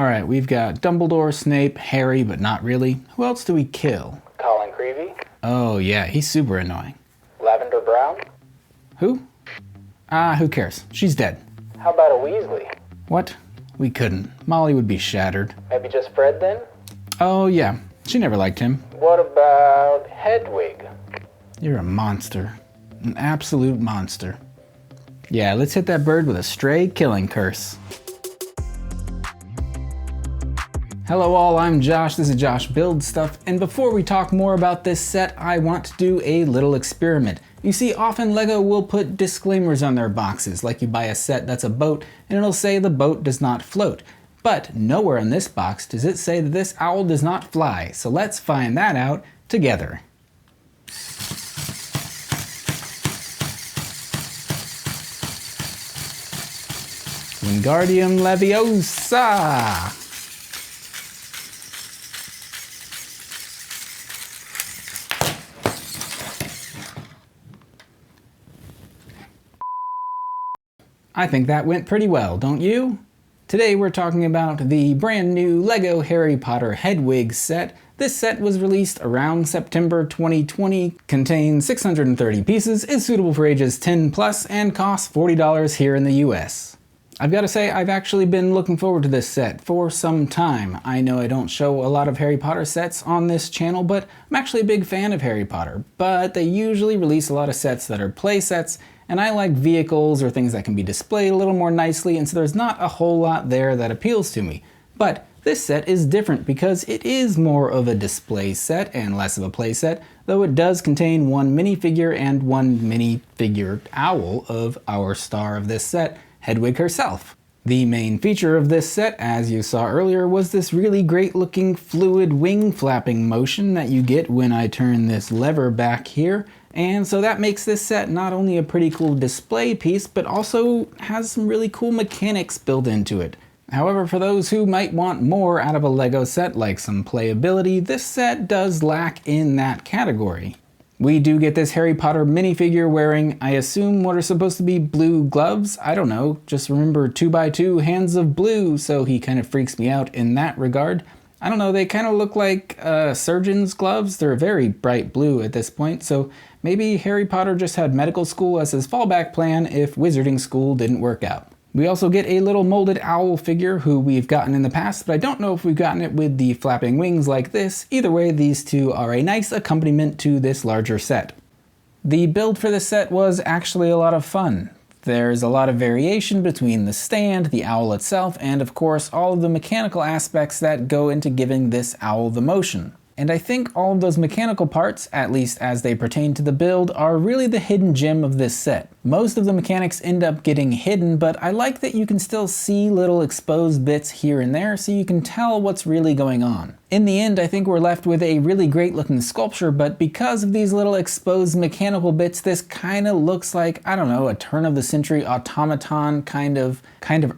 Alright, we've got Dumbledore, Snape, Harry, but not really. Who else do we kill? Colin Creevy. Oh yeah, he's super annoying. Lavender Brown. Who? Who cares? She's dead. How about a Weasley? What? We couldn't. Molly would be shattered. Maybe just Fred then? Oh yeah, she never liked him. What about Hedwig? You're a monster. An absolute monster. Yeah, let's hit that bird with a stray killing curse. Hello all, I'm Josh, this is Josh Builds Stuff, and before we talk more about this set, I want to do a little experiment. You see, often LEGO will put disclaimers on their boxes, like you buy a set that's a boat, and it'll say the boat does not float. But nowhere in this box does it say that this owl does not fly, so let's find that out together. Wingardium Leviosa! I think that went pretty well, don't you? Today we're talking about the brand new LEGO Harry Potter Hedwig set. This set was released around September 2020, contains 630 pieces, is suitable for ages 10 plus, and costs $40 here in the US. I've got to say, I've actually been looking forward to this set for some time. I know I don't show a lot of Harry Potter sets on this channel, but I'm actually a big fan of Harry Potter. But they usually release a lot of sets that are play sets, and I like vehicles or things that can be displayed a little more nicely, and so there's not a whole lot there that appeals to me. But this set is different because it is more of a display set and less of a play set, though it does contain one minifigure and one minifigured owl of our star of this set, Hedwig herself. The main feature of this set, as you saw earlier, was this really great looking fluid wing flapping motion that you get when I turn this lever back here. And so that makes this set not only a pretty cool display piece, but also has some really cool mechanics built into it. However, for those who might want more out of a LEGO set, like some playability, this set does lack in that category. We do get this Harry Potter minifigure wearing, I assume, what are supposed to be blue gloves? I don't know, just remember 2x2 hands of blue, so he kind of freaks me out in that regard. I don't know, they kind of look like surgeon's gloves. They're very bright blue at this point, so maybe Harry Potter just had medical school as his fallback plan if wizarding school didn't work out. We also get a little molded owl figure who we've gotten in the past, but I don't know if we've gotten it with the flapping wings like this. Either way, these two are a nice accompaniment to this larger set. The build for this set was actually a lot of fun. There's a lot of variation between the stand, the owl itself, and of course all of the mechanical aspects that go into giving this owl the motion. And I think all of those mechanical parts, at least as they pertain to the build, are really the hidden gem of this set. Most of the mechanics end up getting hidden, but I like that you can still see little exposed bits here and there so you can tell what's really going on. In the end, I think we're left with a really great looking sculpture, but because of these little exposed mechanical bits, this kind of looks like, I don't know, a turn of the century automaton kind of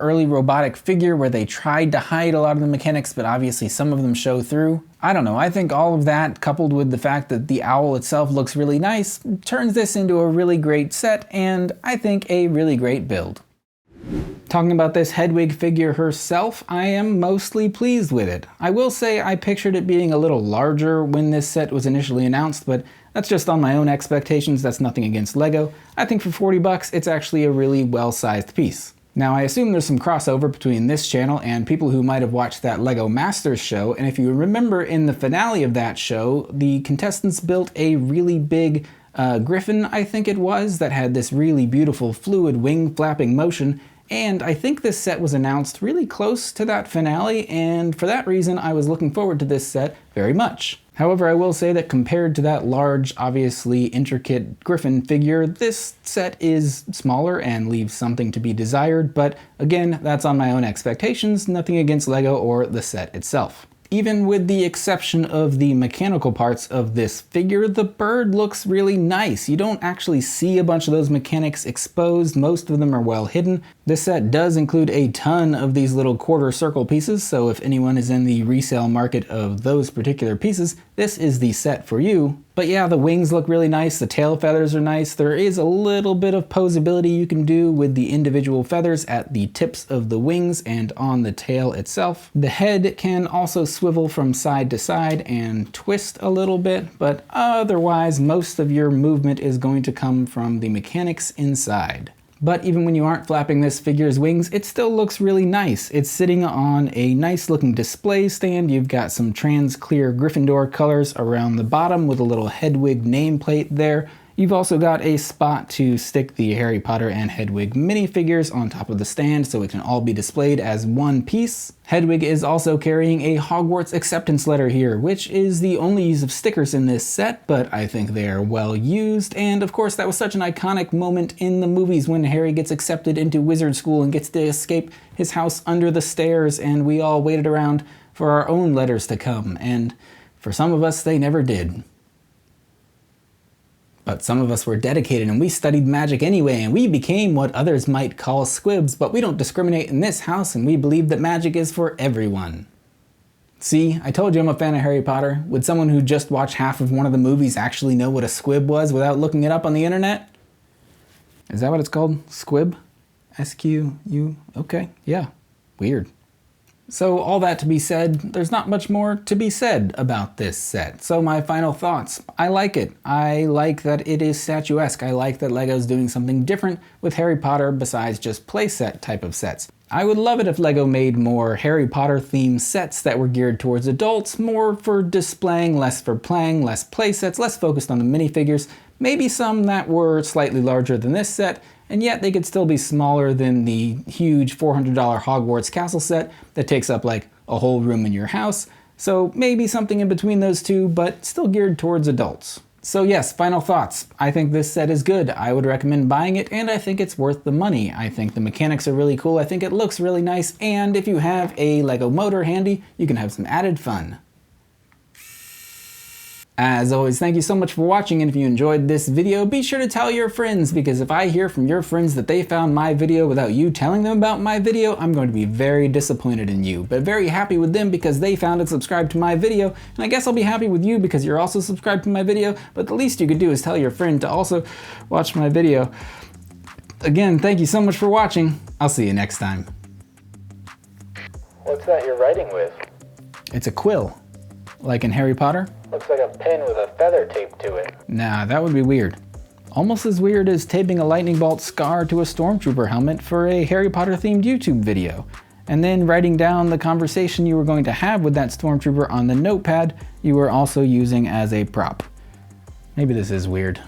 early robotic figure where they tried to hide a lot of the mechanics, but obviously some of them show through. I don't know, I think all of that, coupled with the fact that the owl itself looks really nice, turns this into a really great set, and I think a really great build. Talking about this Hedwig figure herself, I am mostly pleased with it. I will say I pictured it being a little larger when this set was initially announced, but that's just on my own expectations, that's nothing against LEGO. I think for 40 bucks, it's actually a really well-sized piece. Now, I assume there's some crossover between this channel and people who might have watched that LEGO Masters show, and if you remember in the finale of that show, the contestants built a really big griffin, I think it was, that had this really beautiful fluid wing flapping motion, and I think this set was announced really close to that finale, and for that reason I was looking forward to this set very much. However, I will say that compared to that large, obviously intricate griffin figure, this set is smaller and leaves something to be desired, but again, that's on my own expectations, nothing against LEGO or the set itself. Even with the exception of the mechanical parts of this figure, the bird looks really nice. You don't actually see a bunch of those mechanics exposed, most of them are well hidden. This set does include a ton of these little quarter circle pieces, so if anyone is in the resale market of those particular pieces, this is the set for you. But yeah, the wings look really nice, the tail feathers are nice. There is a little bit of posability you can do with the individual feathers at the tips of the wings and on the tail itself. The head can also swivel from side to side and twist a little bit, but otherwise most of your movement is going to come from the mechanics inside. But even when you aren't flapping this figure's wings, it still looks really nice. It's sitting on a nice looking display stand. You've got some trans clear Gryffindor colors around the bottom with a little Hedwig nameplate there. You've also got a spot to stick the Harry Potter and Hedwig minifigures on top of the stand so it can all be displayed as one piece. Hedwig is also carrying a Hogwarts acceptance letter here, which is the only use of stickers in this set, but I think they are well used. And of course, that was such an iconic moment in the movies when Harry gets accepted into wizard school and gets to escape his house under the stairs, and we all waited around for our own letters to come. And for some of us, they never did. But some of us were dedicated and we studied magic anyway, and we became what others might call squibs, but we don't discriminate in this house, and we believe that magic is for everyone. See, I told you I'm a fan of Harry Potter. Would someone who just watched half of one of the movies actually know what a squib was without looking it up on the internet? Is that what it's called? Squib? S-Q-U? Okay, yeah, weird. So all that to be said, there's not much more to be said about this set. So my final thoughts. I like it. I like that it is statuesque. I like that LEGO's doing something different with Harry Potter besides just playset type of sets. I would love it if LEGO made more Harry Potter themed sets that were geared towards adults, more for displaying, less for playing, less playsets, less focused on the minifigures, maybe some that were slightly larger than this set, and yet they could still be smaller than the huge $400 Hogwarts castle set that takes up like a whole room in your house. So maybe something in between those two, but still geared towards adults. So yes, final thoughts. I think this set is good. I would recommend buying it, and I think it's worth the money. I think the mechanics are really cool. I think it looks really nice, and if you have a LEGO motor handy, you can have some added fun. As always, thank you so much for watching, and if you enjoyed this video, be sure to tell your friends, because if I hear from your friends that they found my video without you telling them about my video, I'm going to be very disappointed in you, but very happy with them because they found and subscribed to my video, and I guess I'll be happy with you because you're also subscribed to my video, but the least you could do is tell your friend to also watch my video. Again, thank you so much for watching. I'll see you next time. What's that you're writing with? It's a quill. Like in Harry Potter? Looks like a pen with a feather taped to it. Nah, that would be weird. Almost as weird as taping a lightning bolt scar to a stormtrooper helmet for a Harry Potter themed YouTube video, and then writing down the conversation you were going to have with that stormtrooper on the notepad you were also using as a prop. Maybe this is weird.